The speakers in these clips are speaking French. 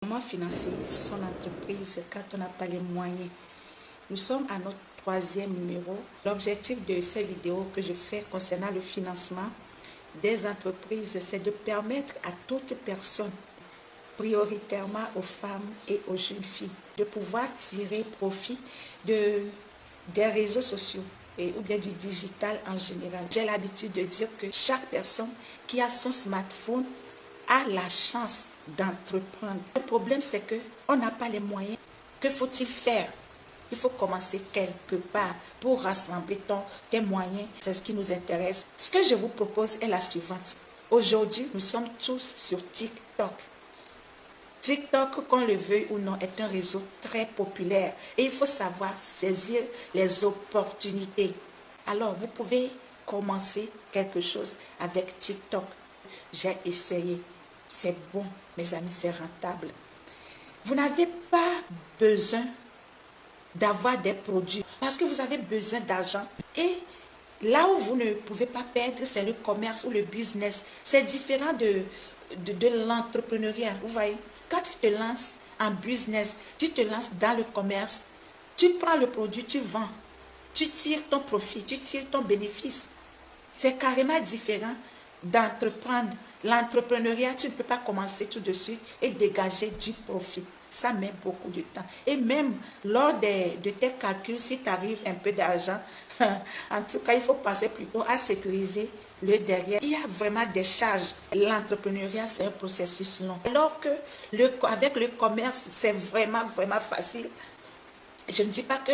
Comment financer son entreprise quand on n'a pas les moyens? Nous sommes à notre troisième numéro. L'objectif de ces vidéos que je fais concernant le financement des entreprises, c'est de permettre à toute personne, prioritairement aux femmes et aux jeunes filles, de pouvoir tirer profit des réseaux sociaux ou bien du digital en général. J'ai l'habitude de dire que chaque personne qui a son smartphone a la chance d'entreprendre. Le problème, c'est qu'on n'a pas les moyens. Que faut-il faire? Il faut commencer quelque part pour rassembler tes moyens. C'est ce qui nous intéresse. Ce que je vous propose est la suivante. Aujourd'hui, nous sommes tous sur TikTok. TikTok, qu'on le veuille ou non, est un réseau très populaire et il faut savoir saisir les opportunités. Alors, vous pouvez commencer quelque chose avec TikTok. J'ai essayé. C'est bon, mes amis, c'est rentable. Vous n'avez pas besoin d'avoir des produits parce que vous avez besoin d'argent. Et là où vous ne pouvez pas perdre, c'est le commerce ou le business. C'est différent de l'entrepreneuriat. Vous voyez, quand tu te lances en business, tu te lances dans le commerce, tu prends le produit, tu vends, tu tires ton profit, tu tires ton bénéfice. C'est carrément différent d'entreprendre. L'entrepreneuriat, tu ne peux pas commencer tout de suite et dégager du profit. Ça met beaucoup de temps. Et même lors de tes calculs, si tu arrives un peu d'argent, en tout cas, il faut penser plutôt à sécuriser le derrière. Il y a vraiment des charges. L'entrepreneuriat, c'est un processus long. Alors que avec le commerce, c'est vraiment, vraiment facile. Je ne dis pas que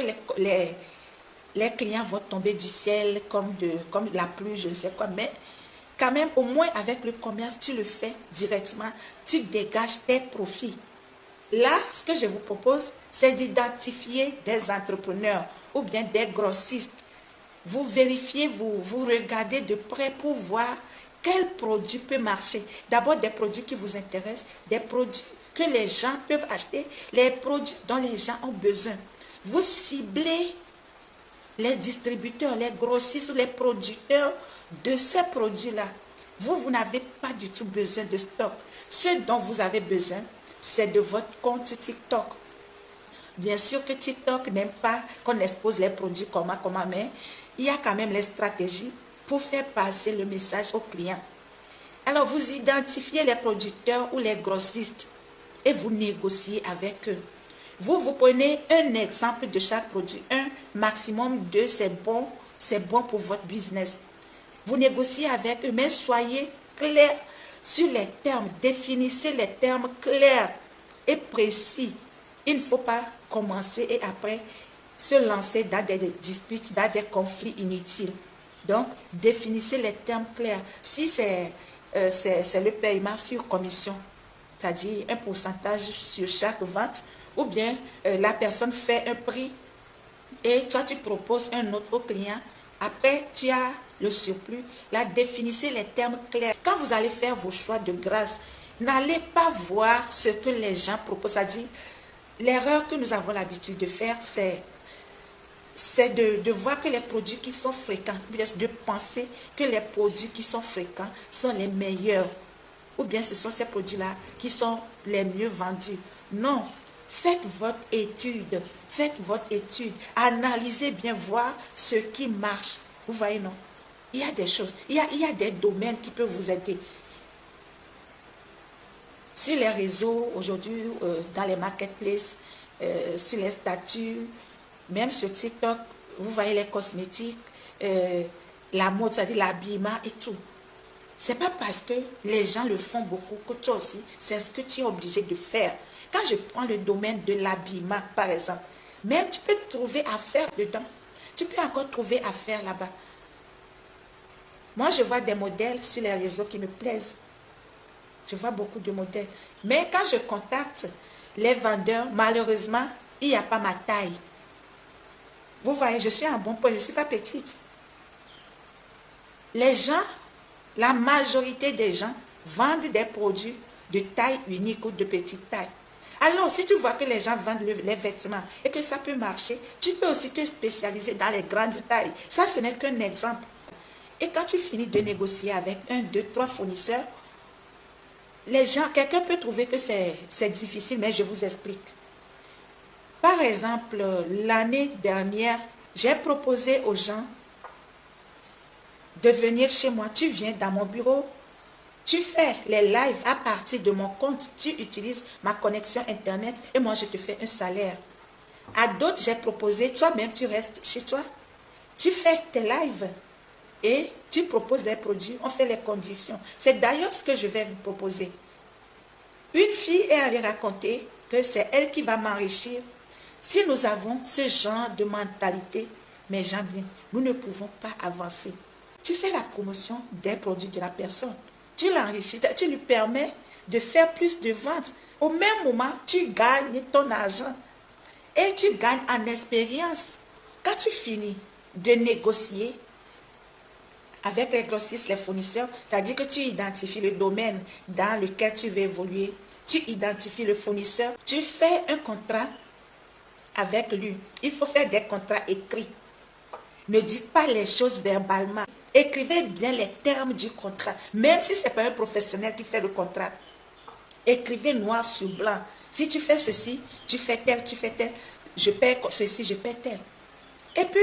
les clients vont tomber du ciel comme la pluie, je ne sais quoi, mais quand même, au moins avec le commerce, tu le fais directement, tu dégages tes profits. Là, ce que je vous propose, c'est d'identifier des entrepreneurs ou bien des grossistes. Vous vérifiez, vous regardez de près pour voir quel produit peut marcher. D'abord, des produits qui vous intéressent, des produits que les gens peuvent acheter, les produits dont les gens ont besoin. Vous ciblez les distributeurs, les grossistes ou les producteurs de ces produits-là. Vous n'avez pas du tout besoin de stock. Ce dont vous avez besoin, c'est de votre compte TikTok. Bien sûr que TikTok n'aime pas qu'on expose les produits comment, mais il y a quand même les stratégies pour faire passer le message aux clients. Alors, vous identifiez les producteurs ou les grossistes et vous négociez avec eux. Vous prenez un exemple de chaque produit, un maximum deux, c'est bon pour votre business. Vous négociez avec eux, mais soyez clairs sur les termes, définissez les termes clairs et précis. Il ne faut pas commencer et après se lancer dans des disputes, dans des conflits inutiles. Donc, définissez les termes clairs. Si c'est le paiement sur commission, c'est-à-dire un pourcentage sur chaque vente, ou bien la personne fait un prix et toi tu proposes un autre au client, après tu as le surplus, là définissez les termes clairs. Quand vous allez faire vos choix de grâce, n'allez pas voir ce que les gens proposent, c'est-à-dire l'erreur que nous avons l'habitude de faire, c'est de voir que les produits qui sont fréquents, de penser que les produits qui sont fréquents sont les meilleurs, ou bien ce sont ces produits-là qui sont les mieux vendus. Non, faites votre étude, analysez bien, voir ce qui marche. Vous voyez, non? Il y a des choses, il y a des domaines qui peuvent vous aider. Sur les réseaux, aujourd'hui, dans les marketplaces, sur les statuts, même sur TikTok, vous voyez les cosmétiques, la mode, c'est-à-dire l'habillement et tout. Ce n'est pas parce que les gens le font beaucoup que toi aussi, c'est ce que tu es obligé de faire. Quand je prends le domaine de l'habillement, par exemple, même tu peux trouver à faire dedans. Tu peux encore trouver à faire là-bas. Moi, je vois des modèles sur les réseaux qui me plaisent. Je vois beaucoup de modèles. Mais quand je contacte les vendeurs, malheureusement, il n'y a pas ma taille. Vous voyez, je suis à un bon point, je ne suis pas petite. Les gens, la majorité des gens vendent des produits de taille unique ou de petite taille. Alors, si tu vois que les gens vendent les vêtements et que ça peut marcher, tu peux aussi te spécialiser dans les grandes tailles. Ça, ce n'est qu'un exemple. Et quand tu finis de négocier avec 1, 2, 3 fournisseurs, les gens, quelqu'un peut trouver que c'est difficile, mais je vous explique. Par exemple, l'année dernière, j'ai proposé aux gens de venir chez moi. Tu viens dans mon bureau, tu fais les lives à partir de mon compte, tu utilises ma connexion Internet et moi je te fais un salaire. À d'autres, j'ai proposé, toi-même tu restes chez toi, tu fais tes lives et tu proposes les produits, on fait les conditions. C'est d'ailleurs ce que je vais vous proposer. Une fille est allée raconter que c'est elle qui va m'enrichir. Si nous avons ce genre de mentalité, mes gens bien, nous ne pouvons pas avancer. Tu fais la promotion des produits de la personne. Tu l'enrichis, tu lui permets de faire plus de ventes. Au même moment, tu gagnes ton argent et tu gagnes en expérience. Quand tu finis de négocier avec les grossistes, les fournisseurs, c'est-à-dire que tu identifies le domaine dans lequel tu veux évoluer, tu identifies le fournisseur, tu fais un contrat avec lui. Il faut faire des contrats écrits. Ne dites pas les choses verbalement. Écrivez bien les termes du contrat. Même si ce n'est pas un professionnel qui fait le contrat. Écrivez noir sur blanc. Si tu fais ceci, tu fais tel, tu fais tel. Je paie ceci, je paie tel. Et puis,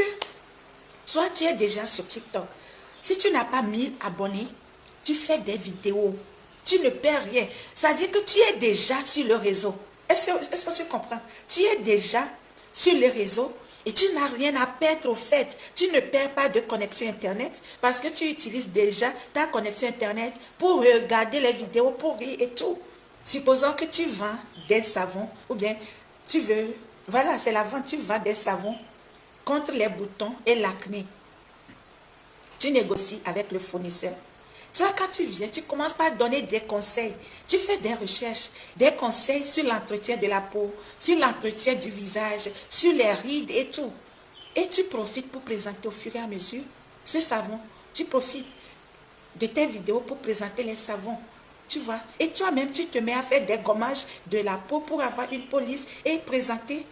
soit tu es déjà sur TikTok. Si tu n'as pas 1000 abonnés, tu fais des vidéos. Tu ne perds rien. Ça dit que tu es déjà sur le réseau. Est-ce que tu comprends? Tu es déjà sur le réseau. Et tu n'as rien à perdre au fait. Tu ne perds pas de connexion Internet parce que tu utilises déjà ta connexion Internet pour regarder les vidéos, pour rire et tout. Supposons que tu vends des savons ou bien tu veux, voilà, c'est la vente, tu vends des savons contre les boutons et l'acné. Tu négocies avec le fournisseur. Tu vois, quand tu viens, tu commences par donner des conseils. Tu fais des recherches, des conseils sur l'entretien de la peau, sur l'entretien du visage, sur les rides et tout. Et tu profites pour présenter au fur et à mesure ce savon. Tu profites de tes vidéos pour présenter les savons. Tu vois. Et toi-même, tu te mets à faire des gommages de la peau pour avoir une peau lisse et présenter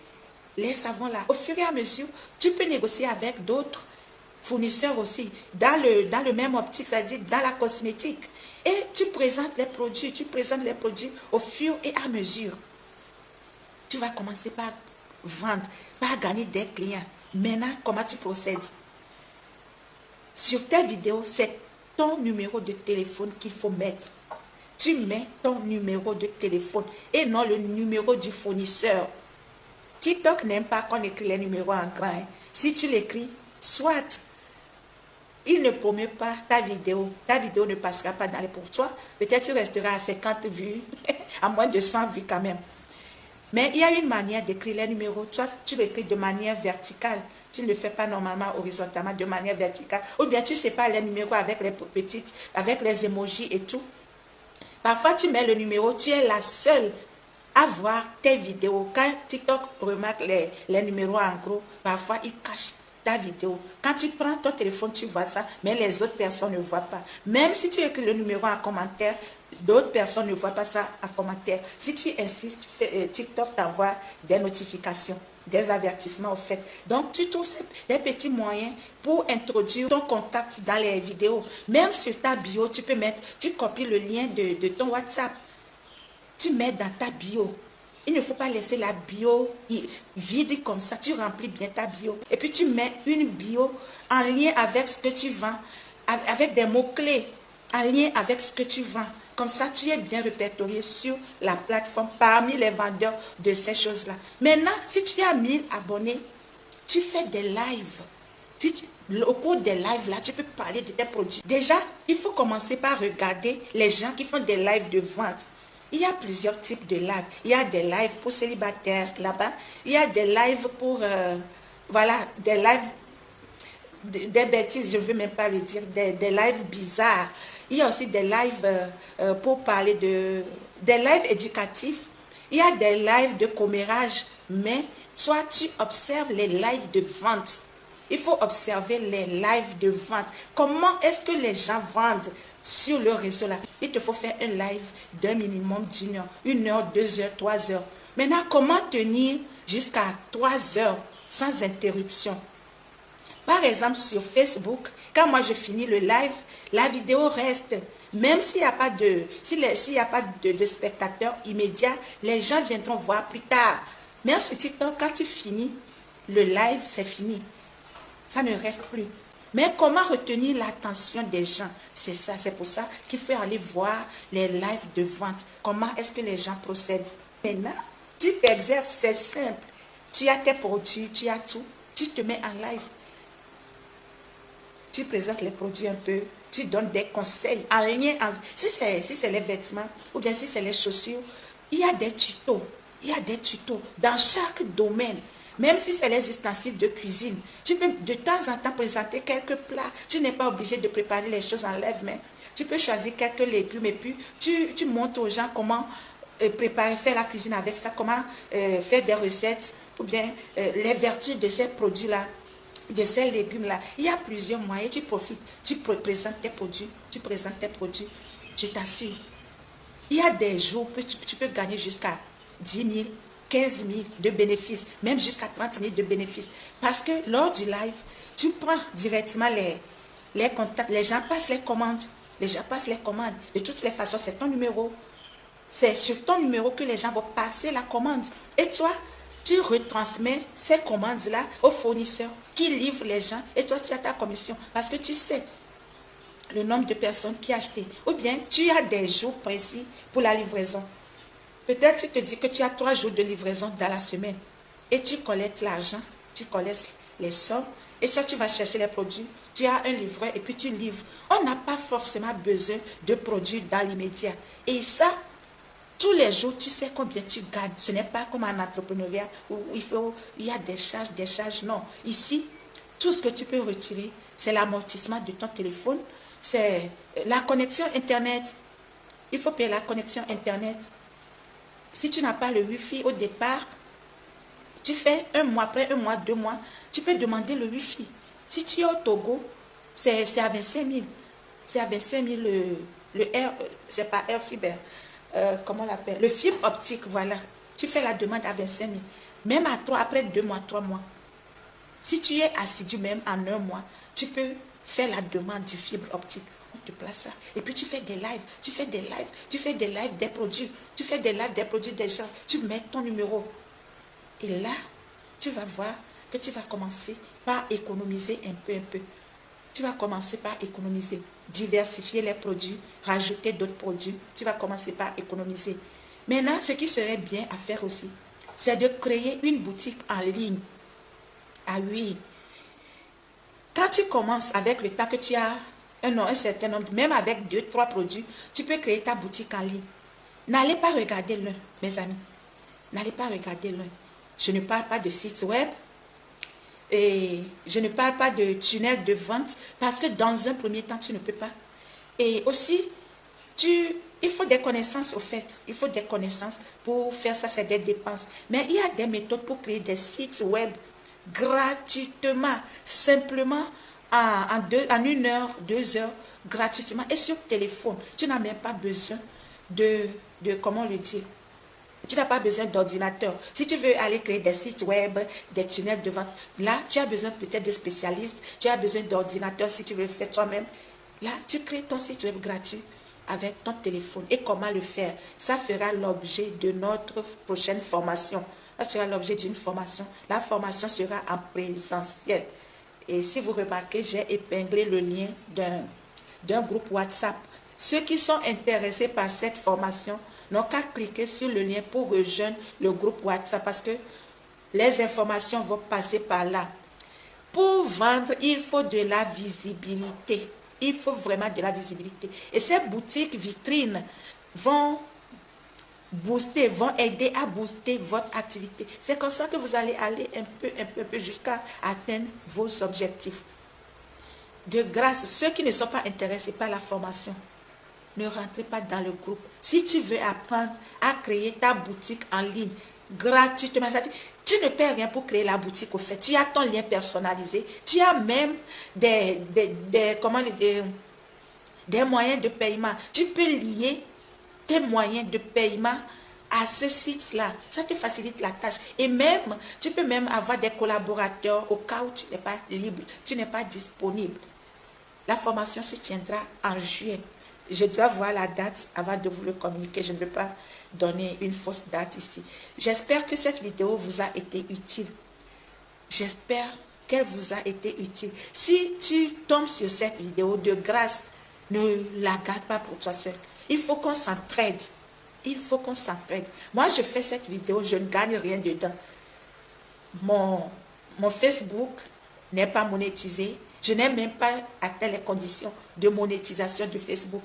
les savons là. Au fur et à mesure, tu peux négocier avec d'autres fournisseurs aussi, dans le même optique, c'est-à-dire dans la cosmétique. Et tu présentes les produits au fur et à mesure. Tu vas commencer par vendre, par gagner des clients. Maintenant, comment tu procèdes? Sur tes vidéos, c'est ton numéro de téléphone qu'il faut mettre. Tu mets ton numéro de téléphone et non le numéro du fournisseur. TikTok n'aime pas qu'on écrit les numéros en grand. Hein. Si tu l'écris, soit il ne promeut pas ta vidéo ne passera pas dans les pour toi. Peut-être tu resteras à 50 vues, à moins de 100 vues quand même. Mais il y a une manière d'écrire les numéros. Toi, tu l'écris de manière verticale. Tu ne le fais pas normalement horizontalement, de manière verticale. Ou bien tu sépares les numéros avec les petites, avec les emojis et tout. Parfois, tu mets le numéro, tu es la seule à voir tes vidéos. Quand TikTok remarque les numéros en gros, parfois il cache ta vidéo. Quand tu prends ton téléphone, tu vois ça, mais les autres personnes ne voient pas. Même si tu écris le numéro en commentaire, d'autres personnes ne voient pas ça en commentaire. Si tu insistes, TikTok t'envoie des notifications, des avertissements au fait. Donc, tu trouves des petits moyens pour introduire ton contact dans les vidéos. Même sur ta bio, tu peux mettre, tu copies le lien de ton WhatsApp. Tu mets dans ta bio. Il ne faut pas laisser la bio vide comme ça. Tu remplis bien ta bio. Et puis tu mets une bio en lien avec ce que tu vends. Avec des mots-clés. En lien avec ce que tu vends. Comme ça, tu es bien répertorié sur la plateforme parmi les vendeurs de ces choses-là. Maintenant, si tu as 1000 abonnés, tu fais des lives. Au cours des lives, là, tu peux parler de tes produits. Déjà, il faut commencer par regarder les gens qui font des lives de vente. Il y a plusieurs types de lives. Il y a des lives pour célibataires là-bas. Il y a des lives pour, voilà, des lives, des bêtises, je ne veux même pas le dire, des lives bizarres. Il y a aussi des lives pour parler des lives éducatifs. Il y a des lives de commérage, mais soit tu observes les lives de vente. Il faut observer les lives de vente. Comment est-ce que les gens vendent sur le réseau là? Il te faut faire un live d'un minimum d'une heure. 1 heure, 2 heures, 3 heures. Maintenant, comment tenir jusqu'à 3 heures sans interruption? Par exemple, sur Facebook, quand moi je finis le live, la vidéo reste. Même s'il n'y a pas s'il y a pas de spectateurs immédiats, les gens viendront voir plus tard. Mais sur TikTok, quand tu finis le live, c'est fini. Ça ne reste plus. Mais comment retenir l'attention des gens? C'est ça, c'est pour ça qu'il faut aller voir les lives de vente. Comment est-ce que les gens procèdent? Maintenant, tu t'exerces, c'est simple. Tu as tes produits, tu as tout. Tu te mets en live. Tu présentes les produits un peu. Tu donnes des conseils en lien avec... Si c'est les vêtements ou bien si c'est les chaussures, il y a des tutos. Il y a des tutos dans chaque domaine. Même si c'est les ustensiles de cuisine, tu peux de temps en temps présenter quelques plats. Tu n'es pas obligé de préparer les choses en lève-main. Tu peux choisir quelques légumes et puis tu montres aux gens comment préparer, faire la cuisine avec ça, comment faire des recettes ou bien les vertus de ces produits-là, de ces légumes-là. Il y a plusieurs moyens. Tu profites, tu présentes tes produits, je t'assure. Il y a des jours où tu peux gagner jusqu'à 10 000, 15 000 de bénéfices, même jusqu'à 30 000 de bénéfices. Parce que lors du live, tu prends directement les contacts, les gens passent les commandes. De toutes les façons, c'est ton numéro. C'est sur ton numéro que les gens vont passer la commande. Et toi, tu retransmets ces commandes-là aux fournisseurs qui livrent les gens. Et toi, tu as ta commission. Parce que tu sais le nombre de personnes qui ont acheté. Ou bien, tu as des jours précis pour la livraison. Peut-être tu te dis que tu as 3 jours de livraison dans la semaine. Et tu collectes l'argent, tu collectes les sommes. Et toi, tu vas chercher les produits. Tu as un livreur et puis tu livres. On n'a pas forcément besoin de produits dans l'immédiat. Et ça, tous les jours, tu sais combien tu gagnes. Ce n'est pas comme en entrepreneuriat où il y a des charges. Non. Ici, tout ce que tu peux retirer, c'est l'amortissement de ton téléphone, c'est la connexion Internet. Il faut payer la connexion Internet. Si tu n'as pas le Wi-Fi au départ, tu fais 1 mois, après 1 mois, 2 mois, tu peux demander le Wi-Fi. Si tu es au Togo, c'est à 25 000. C'est à 25 000 le air, c'est pas air fiber. Comment on l'appelle? Le fibre optique, voilà. Tu fais la demande à 25 000. Même après 2 mois, 3 mois. Si tu es assidu même en 1 mois, tu peux faire la demande du fibre optique. On te place ça. Et puis tu fais des lives, des produits. Tu fais des lives, des produits des gens. Tu mets ton numéro. Et là, tu vas voir que tu vas commencer par économiser un peu. Tu vas commencer par économiser. Diversifier les produits, rajouter d'autres produits. Tu vas commencer par économiser. Maintenant, ce qui serait bien à faire aussi, c'est de créer une boutique en ligne. Ah oui. Quand tu commences avec le temps que tu as un certain nombre, même avec 2, 3 produits, tu peux créer ta boutique en ligne. N'allez pas regarder loin, mes amis. N'allez pas regarder loin. Je ne parle pas de site web. Et je ne parle pas de tunnel de vente parce que dans un premier temps, tu ne peux pas. Et aussi, il faut des connaissances au fait. Il faut des connaissances pour faire ça, c'est des dépenses. Mais il y a des méthodes pour créer des sites web gratuitement, simplement en 1 heure, 2 heures, gratuitement. Et sur téléphone, tu n'as même pas besoin comment le dire? Tu n'as pas besoin d'ordinateur. Si tu veux aller créer des sites web, des tunnels de vente, là, tu as besoin peut-être de spécialistes. Tu as besoin d'ordinateur si tu veux le faire toi-même. Là, tu crées ton site web gratuit avec ton téléphone. Et comment le faire? Ça fera l'objet de notre prochaine formation. Ça sera l'objet d'une formation. La formation sera en présentiel. Et si vous remarquez, j'ai épinglé le lien d'un groupe WhatsApp. Ceux qui sont intéressés par cette formation n'ont qu'à cliquer sur le lien pour rejoindre le groupe WhatsApp parce que les informations vont passer par là. Pour vendre, il faut de la visibilité. Il faut vraiment de la visibilité. Et ces boutiques vitrines vont aider à booster votre activité. C'est comme ça que vous allez aller un peu jusqu'à atteindre vos objectifs. De grâce, ceux qui ne sont pas intéressés par la formation, ne rentrez pas dans le groupe. Si tu veux apprendre à créer ta boutique en ligne gratuitement, tu ne paies rien pour créer la boutique au fait. Tu as ton lien personnalisé. Tu as même des moyens de paiement. Tu peux lier tes moyens de paiement à ce site-là. Ça te facilite la tâche. Et même, tu peux même avoir des collaborateurs au cas où tu n'es pas libre, tu n'es pas disponible. La formation se tiendra en juillet. Je dois voir la date avant de vous le communiquer. Je ne veux pas donner une fausse date ici. J'espère que cette vidéo vous a été utile. J'espère qu'elle vous a été utile. Si tu tombes sur cette vidéo, de grâce, ne la garde pas pour toi seul. Il faut qu'on s'entraide. Il faut qu'on s'entraide. Moi, je fais cette vidéo, je ne gagne rien dedans. Mon Facebook n'est pas monétisé. Je n'ai même pas atteint les conditions de monétisation de Facebook.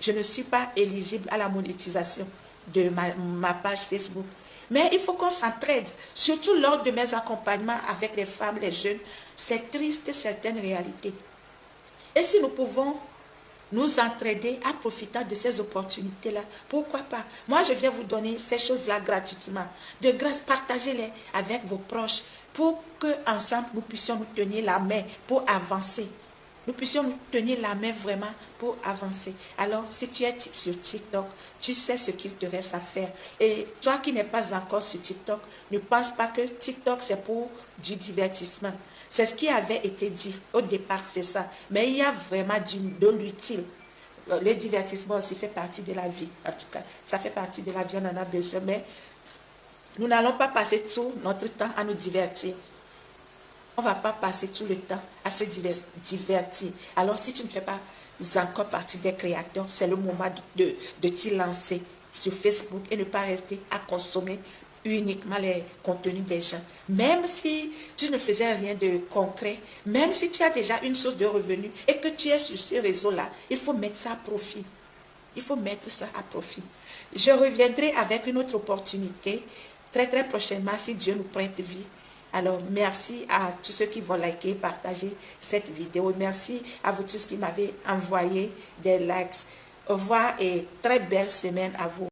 Je ne suis pas éligible à la monétisation de ma page Facebook. Mais il faut qu'on s'entraide, surtout lors de mes accompagnements avec les femmes, les jeunes. C'est triste, certaines réalités. Et si nous pouvons nous entraider à profiter de ces opportunités-là, pourquoi pas? Moi, je viens vous donner ces choses-là gratuitement. De grâce, partagez-les avec vos proches pour qu'ensemble, nous puissions nous tenir la main pour avancer. Nous puissions nous tenir la main vraiment pour avancer. Alors, si tu es sur TikTok, tu sais ce qu'il te reste à faire. Et toi qui n'es pas encore sur TikTok, ne pense pas que TikTok, c'est pour du divertissement. C'est ce qui avait été dit au départ, c'est ça. Mais il y a vraiment de l'utile. Le divertissement aussi fait partie de la vie. En tout cas, ça fait partie de la vie, on en a besoin. Mais nous n'allons pas passer tout notre temps à nous divertir. On ne va pas passer tout le temps à se divertir. Alors, si tu ne fais pas encore partie des créateurs, c'est le moment de t'y lancer sur Facebook et ne pas rester à consommer uniquement les contenus des gens. Même si tu ne faisais rien de concret, même si tu as déjà une source de revenus et que tu es sur ce réseau-là, il faut mettre ça à profit. Il faut mettre ça à profit. Je reviendrai avec une autre opportunité très très prochainement si Dieu nous prête vie. Alors, merci à tous ceux qui vont liker, partager cette vidéo. Merci à vous tous qui m'avez envoyé des likes. Au revoir et très belle semaine à vous.